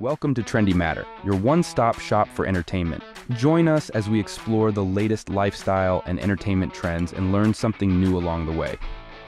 Welcome to Trendy Matter, your one-stop shop for entertainment. Join us as we explore the latest lifestyle and entertainment trends and learn something new along the way.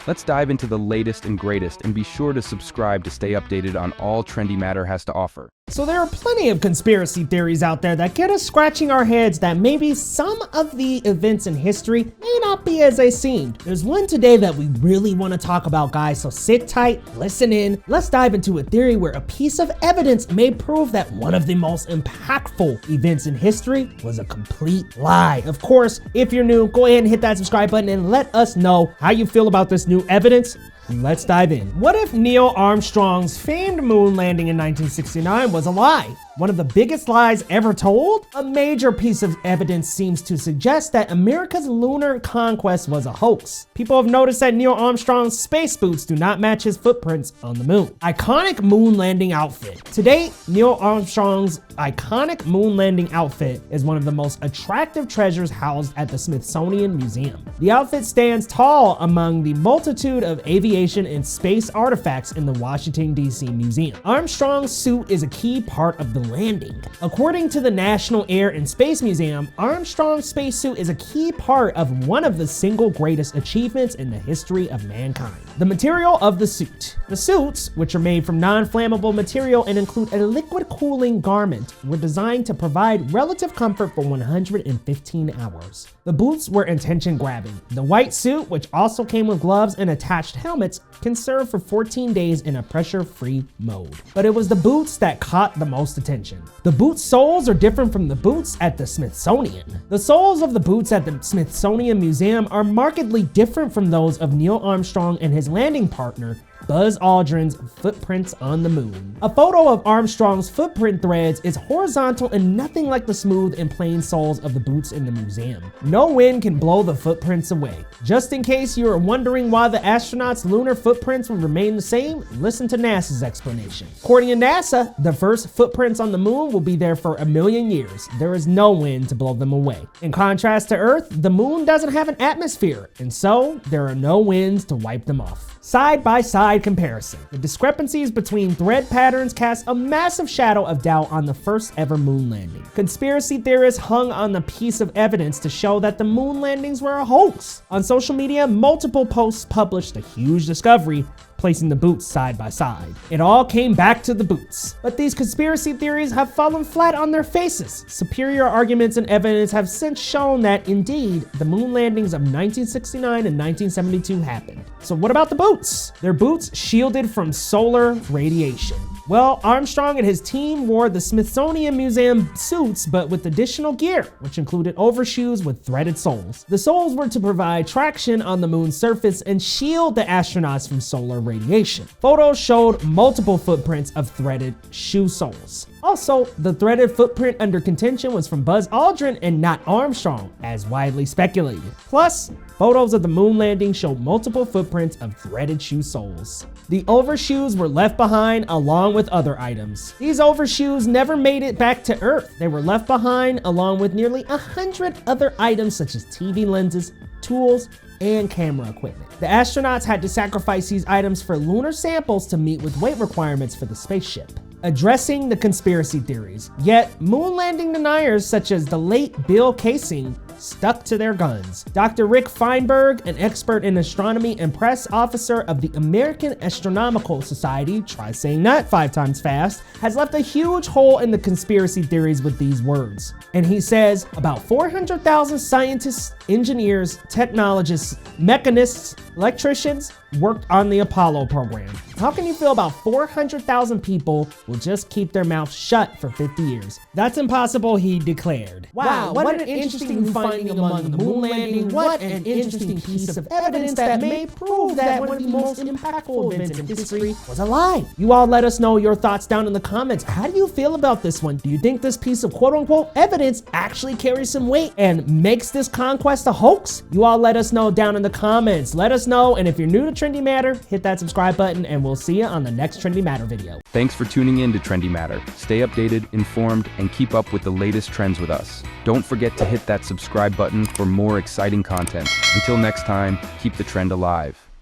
Let's dive into the latest and greatest, and be sure to subscribe to stay updated on all Trendy Matter has to offer. So there are plenty of conspiracy theories out there that get us scratching our heads that maybe some of the events in history may not be as they seemed. There's one today that we really want to talk about, guys, so sit tight, listen in. Let's dive into a theory where a piece of evidence may prove that one of the most impactful events in history was a complete lie. Of course, if you're new, go ahead and hit that subscribe button and let us know how you feel about this new evidence. Let's dive in. What if Neil Armstrong's famed moon landing in 1969 was a lie? One of the biggest lies ever told? A major piece of evidence seems to suggest that America's lunar conquest was a hoax. People have noticed that Neil Armstrong's space boots do not match his footprints on the moon. Iconic moon landing outfit. To date, Neil Armstrong's iconic moon landing outfit is one of the most attractive treasures housed at the Smithsonian Museum. The outfit stands tall among the multitude of aviation and space artifacts in the Washington, D.C. Museum. Armstrong's suit is a key part of the landing. According to the National Air and Space Museum, Armstrong's spacesuit is a key part of one of the single greatest achievements in the history of mankind. The material of the suit. The suits, which are made from non-flammable material and include a liquid cooling garment, were designed to provide relative comfort for 115 hours. The boots were attention-grabbing. The white suit, which also came with gloves and attached helmets, can serve for 14 days in a pressure-free mode. But it was the boots that caught the most attention. The boot soles are different from the boots at the Smithsonian. The soles of the boots at the Smithsonian Museum are markedly different from those of Neil Armstrong and his landing partner, Buzz Aldrin's footprints on the moon. A photo of Armstrong's footprint threads is horizontal and nothing like the smooth and plain soles of the boots in the museum. No wind can blow the footprints away. Just in case you are wondering why the astronauts' lunar footprints will remain the same, listen to NASA's explanation. According to NASA, the first footprints on the moon will be there for 1 million years. There is no wind to blow them away. In contrast to Earth, the moon doesn't have an atmosphere, and so there are no winds to wipe them off. Side-by-side comparison. The discrepancies between thread patterns cast a massive shadow of doubt on the first ever moon landing. Conspiracy theorists hung on the piece of evidence to show that the moon landings were a hoax. On social media, multiple posts published the huge discovery, placing the boots side by side. It all came back to the boots. But these conspiracy theories have fallen flat on their faces. Superior arguments and evidence have since shown that, indeed, the moon landings of 1969 and 1972 happened. So what about the boots? Their boots shielded from solar radiation. Well, Armstrong and his team wore the Smithsonian Museum suits, but with additional gear, which included overshoes with threaded soles. The soles were to provide traction on the moon's surface and shield the astronauts from solar radiation. Photos showed multiple footprints of threaded shoe soles. Also, the threaded footprint under contention was from Buzz Aldrin and not Armstrong, as widely speculated. Plus, photos of the moon landing showed multiple footprints of threaded shoe soles. The overshoes were left behind along with other items. These overshoes never made it back to Earth. They were left behind along with nearly 100 other items such as TV lenses, tools, and camera equipment. The astronauts had to sacrifice these items for lunar samples to meet with weight requirements for the spaceship. Addressing the conspiracy theories. Yet, moon landing deniers such as the late Bill Kaysing stuck to their guns. Dr. Rick Feinberg, an expert in astronomy and press officer of the American Astronomical Society, try saying that 5 times fast, has left a huge hole in the conspiracy theories with these words. And he says, about 400,000 scientists, engineers, technologists, mechanists, electricians worked on the Apollo program. How can you feel about 400,000 people will just keep their mouths shut for 50 years? That's impossible, he declared. Wow, what an interesting finding among the moon landing. What an interesting piece of evidence that may prove that one of the most impactful events in history was a lie. You all let us know your thoughts down in the comments. How do you feel about this one? Do you think this piece of quote-unquote evidence actually carries some weight and makes this conquest a hoax? You all let us know down in the comments. Let us know, and if you're new to Trendy Matter, hit that subscribe button, and we'll see you on the next Trendy Matter video. Thanks for tuning in to Trendy Matter. Stay updated, informed, and keep up with the latest trends with us. Don't forget to hit that subscribe button for more exciting content. Until next time, keep the trend alive.